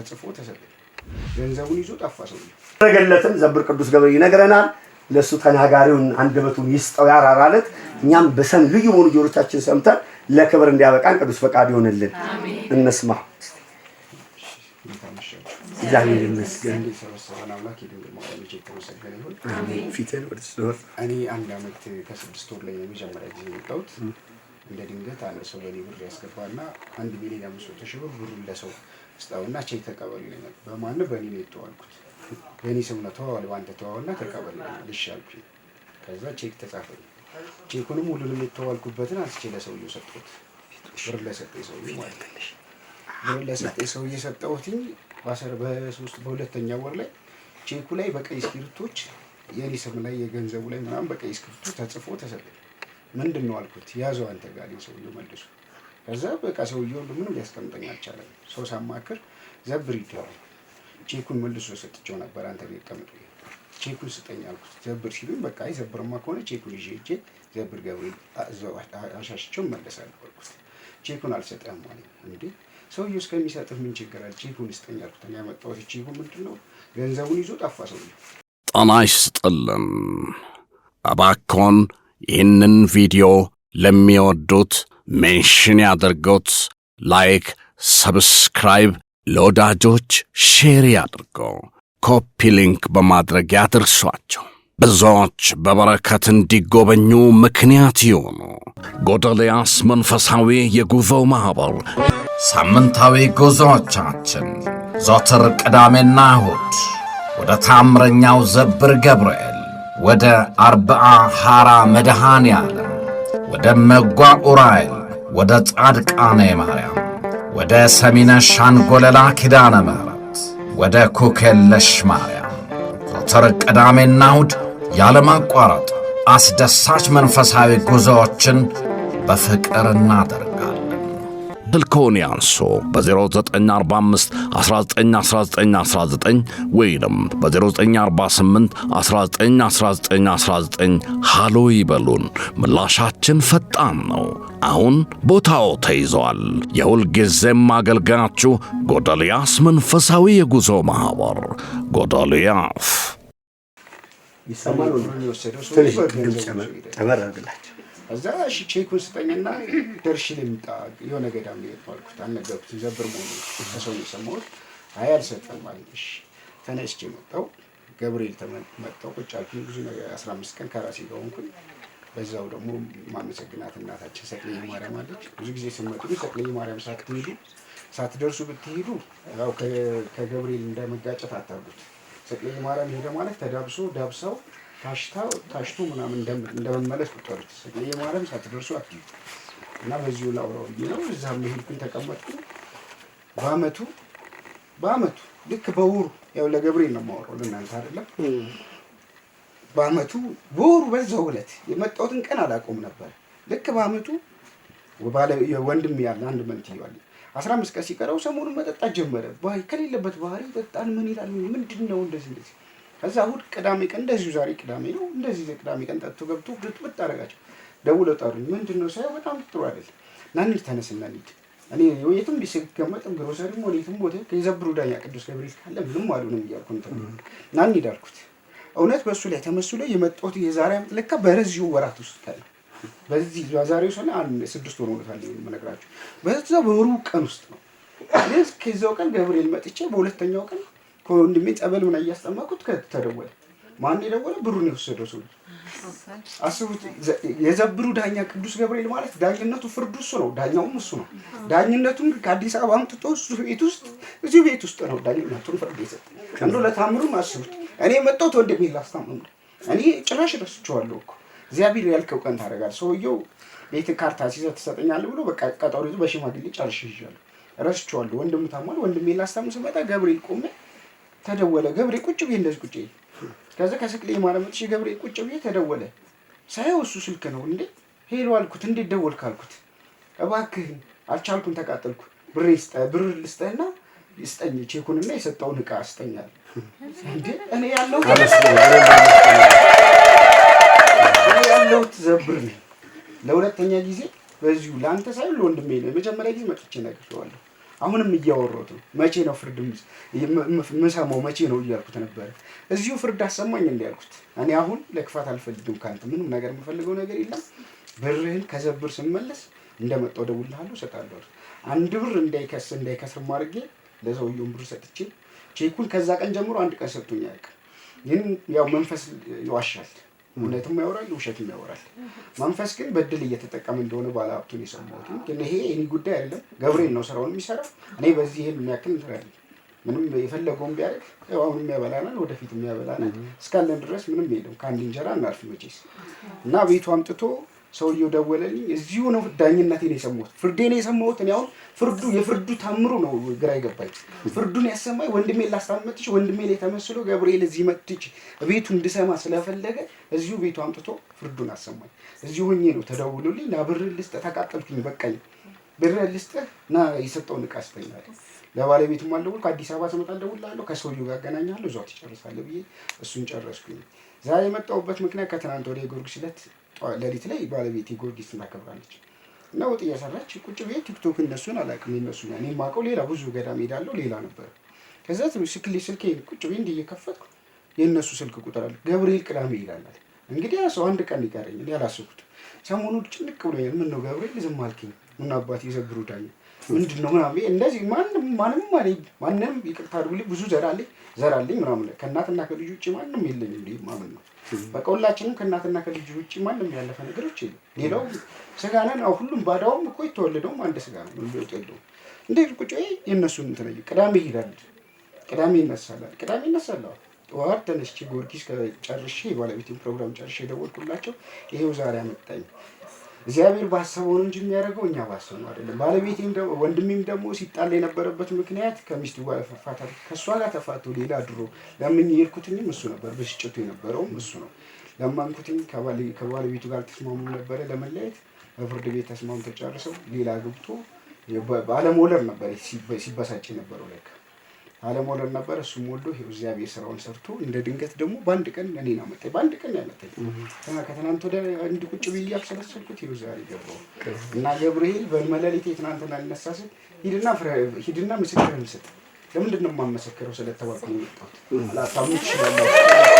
ተጽፎ ተሰጠ ገንዘቡን ይዞ ጠፋ ሰው ተገለተን ዘብር ቅዱስ ገብርኤል ይነግረናል ለሱ ተናጋሪውን አንደበቱን ይስጠው ያራራለት እኛም በሰም ልዩ ሆኑ ጆሮቻችን ሰምተን ለክብር እንዲያበቃን ቅዱስ ፈቃድ ይሆንልን እንስማ እግዚአብሔር ይመስገን ሰበሰበን አምላክ ይድንግል ማርያም ልጅ ተመሰገነ ይሁን አሜን ፊቴን ወደ ስኖር እኔ አንድ አመት ከ6 ወር ላይ የመጀመሪያ ጊዜ መጣሁት እንደ ድንገት አንድ ሰው ለኔ ብር ያስገባና 1 ሚሊዮን 500 ሺህ ብር ለሰው ስጣውና ቼክ ተቀበሉ ነበር በማን በእኔ ነው የተዋልኩት በእኔ ስም ነው ተዋዋል ባንተ ተዋዋልና ተቀበሉ ልሻልኩ ከዛ ቼክ ተጻፈኝ ቼኩንም ሁሉንም የተዋልኩበትን አስቼ ለሰውየው ሰጠሁት ብር ለሰጠኝ ሰውየው ማለት ነው ብር ለሰጠኝ ሰውየው ሰጠሁትኝ በሁለተኛው ወር ላይ ቼኩ ላይ በቀይ እስክሪብቶች የኔ ስም ላይ የገንዘቡ ላይ ምናምን በቀይ እስክሪብቶ ተጽፎ ተሰጠኝ ምንድነው አልኩት ያዘው አንተ ጋር ሰውየው መልሶ ከዛ በቃ ሰውየው ምንም ሊያስቀምጠኝ አልቻለም ሰው ሳማክር ዘብር ይተው ቼኩን መልሶ ሰጥቼው ነበር አንተ ቤት ቀምጦ ቼኩን ስጠኝ አልኩት ዘብር ሲሉኝ በቃ ዘብርማ ከሆነ ቼኩን ይዤ ዘብር ገብርኤል አሻሽቼው መለሳለሁ አልኩት ቼኩን አልሰጠህም ማለት እንዴ ሰውየው እስከሚሰጥህ ምን ችግር አለ ቼኩን ስጠኝ አልኩት እኔ ያመጣሁት ቼኩን ምንድነው ገንዘቡን ይዞ ጠፋ ሰውየው ጤና ይስጥልን እባክዎን ይህንን ቪዲዮ ለሚወዱት ሜንሽን ያድርጉት ላይክ ሰብስክራይብ ለወዳጆች ሼር ያድርጉ ኮፒ ሊንክ በማድረግ ያድርሷቸው ብዙዎች በበረከት እንዲጎበኙ ምክንያት ይሁኑ ጎዶልያስ መንፈሳዊ የጉዞ ማህበር ሳምንታዊ ጉዞዎቻችን ዘወትር ቅዳሜና እሁድ ወደ ታምረኛው ዘብር ገብርኤል ወደ አርብዓ ሐራ መድኃኔዓለም ወደ መጓ ኡራኤል ወደ ጻድቃኔ ማርያም ወደ ሰሚነ ሻንጎለላ ኪዳነ ምሕረት ወደ ኩክየለሽ ማርያም ዘወትር ቅዳሜና እሁድ ያለማቋረጥ አስደሳች መንፈሳዊ ጉዞዎችን በፍቅር እናደርጋለን ስልክዎን ያንሱ በ0945 191919 ወይም በ0948 191919 ሃሎ ይበሉን ምላሻችን ፈጣን ነው አሁን ቦታው ተይዟል የሁልጊዜም አገልጋያችሁ ጎዶልያስ መንፈሳዊ የጉዞ ማህበር ጎዶልያስ ይሰማል ተበረግላችሁ እዛ እሺ ቼኩን ስጠኝና ደርሽ ልምጣ የሆነ ገዳም ላይ ተዋልኩት አልነገርኩት ዘብር ሞኝ ተሰው የሰማሁት አይ አልሰጠም ማለት እሺ ተነስቼ መጣሁ ገብርኤል ተመጣው ቁጭ አልኩኝ ብዙ ነገር 15 ቀን ከራሴ ጋር ሆንኩኝ በዛው ደግሞ ማመሰግናት እናታችን ሰቅለኝ ማርያም አለች ብዙ ጊዜ ስመጡ ሰቅለኝ ማርያም ሳትደርሱ ብትሄዱ ያው ከገብርኤል እንደመጋጨት አታርጉት ሰቅለኝ ማርያም ሄደ ማለት ተዳብሶ ዳብሰው ታሽቶ ምናምን እንደመመለስ ቁጥሩት ሰቅለኝ ማርያም ሳትደርሱ አትዩ እና በዚሁ ላውራው ነው እዛም ሄድኩኝ ተቀመጥኩ በአመቱ ልክ በወሩ ያው ለገብርኤል ነው ማወራው ለእናንተ አይደለም በአመቱ ወሩ በዛው ዕለት የመጣሁትን ቀን አላቆም ነበር ልክ በአመቱ ወንድም ያለ አንድ መንት ይዋል 15 ቀን ሲቀረው ሰሞኑን መጠጣት ጀመረ ባይ ከሌለበት ባህሪ በጣም ምን ይላል ምንድነው እንደዚህ ከዛ እሑድ ቅዳሜ ቀን እንደዚሁ ዛሬ ቅዳሜ ነው እንደዚህ ቅዳሜ ቀን ጠጥቶ ገብቶ ግጥምጥ አደረጋቸው ደውለው ጠሩኝ ምንድነው ሳይው በጣም ጥሩ አይደል ናኒ ተነስና እንሂድ እኔ የትም ቢስገመጥም ግሮሰሪም ወዴትም ቦታ ከዘብሩ ዳኛ ቅዱስ ገብርኤል ካለ ምንም አሉንም እያልኩኝ ናኒ ዳርኩት እውነት በሱ ላይ ተመስሎ የመጣሁት የዛሬ አመት ለካ በረዚው ወራት ውስጥ ካለ በዚህ ዛሬው ሰነ 6 ወር ሆኖታል የምነግራችሁ በዛ በወሩ ቀን ውስጥ ነው ለስ ከዛው ቀን ገብርኤል መጥቼ በሁለተኛው ቀን ከወንድሜ ጸበል ምን ያስጠማኩት ከተደወለ ማን ይደወለ ብሩን ይወሰደው ሰው አስቡት የዘብሩ ዳኛ ቅዱስ ገብርኤል ማለት ዳኝነቱ ፍርዱ እሱ ነው ዳኛውም እሱ ነው ዳኝነቱን ከአዲስ አበባ አምጥቶ እሱ እዚህ ቤት ውስጥ ነው ዳኝነቱን ፍርድ ይሰጥ እንደው ለታምሩ አስቡት እኔ መጣሁ ወንድሜ ላስታምም እኔ ጭራሽ ረስቼዋለሁ እኮ እግዚአብሔር ያልከው ቀን ታደርጋል ሰውየው ቤት ካርታ ሲሰጥ ተሰጠኛለህ ብሎ በቃ ቀጠሮ ይዞ በሽማግሌ ጨርሼ ይዣለሁ ረስቼዋለሁ ወንድም ታሟል ወንድሜ ላስታምም ስመጣ ገብርኤል ቆመ ተደወለ ገብርኤል ቁጭ ብዬ እንደዚህ ቁጭ ከዛ ከስቅለኝ ማርያም እሺ ገብርኤል ቁጭ ብዬ ተደወለ ሳይው እሱ ስልክ ነው እንዴ ሄሎ አልኩት እንዴት ደወልክ አልኩት እባክህ አልቻልኩም ተቃጠልኩ ብር ልስጠህና ይስጠኝ ቼኩንና የሰጠውን ዕቃ አስጠኛል እንዴ እኔ ያለው ዘብር ነው ለሁለተኛ ጊዜ በዚሁ ላንተ ሳይሆን ለወንድሜ ነው መጀመሪያ ጊዜ መጥቼ ነግሬዋለሁ አሁንም እያወራሁት ነው። መቼ ነው ፍርድ የምሰማው መቼ ነው እያልኩት ነበር። እዚሁ ፍርድ አሰማኝ እንዲያልኩት እኔ አሁን ለክፋት አልፈልግም ካንተ ምንም ነገር የምፈልገው ነገር የለም። ብርህን ከዘብር ስመለስ እንደመጣው ደውልልሃለሁ እሰጣለሁ። 1 ብር እንዳይከስር ማድረጌ ለሰውየው ብር ሰጥቼ ቼኩን ከዛ ቀን ጀምሮ 1 ቀን ሰጥቶኝ አያውቅም። ግን ያው መንፈስ ይዋሻል፣ እውነትም ያወራል ውሸትም ያወራል። መንፈስ ግን በድል እየተጠቀመ እንደሆነ ባለሀብቱን የሰማሁት። ግን ይሄ እኔ ጉዳይ አይደለም፣ ገብርኤል ነው ስራውን የሚሰራው። እኔ በዚህ ይሄን የሚያክል እንትን ምንም የፈለገውን ቢያደርግ ያው አሁን የሚያበላናል፣ ወደፊት የሚያበላናል። እስካለን ድረስ ምንም የለም፣ ከአንድ እንጀራ እናርፍ መቼስ። እና ቤቱ አምጥቶ ሰውየው ደወለልኝ። እዚሁ ነው ዳኝነቴን የሰማሁት፣ ፍርዴን የሰማሁት። እኔ አሁን የፍርዱ ታምሩ ነው ግራ ይገባኝ። ፍርዱን ያሰማኝ ወንድሜን ላስታመጥሽ ወንድሜ ላይ ተመስሎ ገብርኤል እዚህ መጥቼ ቤቱ እንድሰማ ስለፈለገ እዚሁ ቤቱ አምጥቶ ፍርዱን አሰማኝ። እዚሁ ሆኜ ነው ተደውሎልኝ፣ ና ብር ልስጥህ፣ ተቃጠልኩኝ፣ በቃኝ፣ ብር ልስጥህ፣ ና የሰጠውን ዕቃ ስጠኝ አለ። ለባለቤቱም አልደወልኩ፣ ከአዲስ አበባ ስመጣ እደውልልሃለሁ፣ ከሰውየው ጋር አገናኝሃለሁ፣ እዛው ትጨርሳለህ ብዬ እሱን ጨረስኩኝ። ዛሬ የመጣሁበት ምክንያት ከትናንት ወዲያ የጊዮርጊስ ዕለት ሌሊት ላይ ባለቤቴ ጊዮርጊስ እናከብራለች እና ወጥ እየሰራች ቁጭ ብዬ ቲክቶክ እነሱን አላውቅም፣ የእነሱ እኔ የማውቀው ሌላ ብዙ ገዳም ሄዳለሁ ሌላ ነበር። ከዛ ስልኬ ቁጭ ብዬ እንዲህ እየከፈትኩ የእነሱ ስልክ ቁጥር አለ፣ ገብርኤል ቅዳሜ ይላል። እንግዲህ ሰው 1 ቀን ይቀረኝ እኔ አላሰብኩት። ሰሞኑን ጭንቅ ብሎኛል። ምን ነው ገብርኤል ዝም አልከኝ? ምን አባቴ ይዘብሩ ዳኝ ምንድን ነው ምናምን እንደዚህ ማንም ይቅርታ አድርጉልኝ፣ ብዙ ዘር አለኝ ምናምን ከእናትና ከልጅ ውጭ ማንም የለኝ እንዴ ማመን ነው። በቃ ሁላችንም ከእናትና ከልጅ ውጭ ማንም ያለፈ ነገሮች የለም። ሌላው ስጋ ነን። ሁሉም ባዳውም እኮ የተወለደውም አንድ ስጋ ነው፣ ምን ለውጥ የለውም። እንዴት ቁጭ የእነሱን እንትን ቅዳሜ ይሄዳል፣ ቅዳሜ ይነሳል። ጠዋት ተነስቼ ጊዮርጊስ ጨርሼ የባለቤቴን ፕሮግራም ጨርሼ ደወልኩላቸው። ይሄው ዛሬ አመጣኝ። እግዚአብሔር ባሰበው ነው እንጂ የሚያደርገው እኛ ባሰብነው አይደለም። ባለቤቴም ደግሞ ወንድሜም ደግሞ ሲጣላ የነበረበት ምክንያት ከሚስቱ ጋር ፈፋታት፣ ከእሷ ጋር ተፋቶ ሌላ ድሮ ለምን የሄድኩትኝም እሱ ነበር። ብስጭቱ የነበረውም እሱ ነው። ለማንኩትኝ ከባለቤቱ ጋር ተስማሙ ነበረ ለመለያየት። በፍርድ ቤት ተስማምተው ጨርሰው ሌላ ግብቶ ባለመውለድ ነበር ሲበሳጭ የነበረው። ለካ አለመውለድ ነበር። እሱም ወልዶ ይኸው እግዚአብሔር ስራውን ሰርቶ እንደ ድንገት ደግሞ በአንድ ቀን እኔን አመጣኝ። በአንድ ቀን ያመጣኝ ከትናንት ወደ አንድ ቁጭ ብዬ አብሰለሰልኩት። ይኸው ዛሬ ገባሁ እና ገብርኤል በመለሊቴ ትናንትና ልነሳ ስል ሂድና ምስክርህን ስጥ። ለምንድን ነው የማመሰክረው? ስለተባልኩ ነው የመጣሁት። ላታምኑ ትችላላችሁ።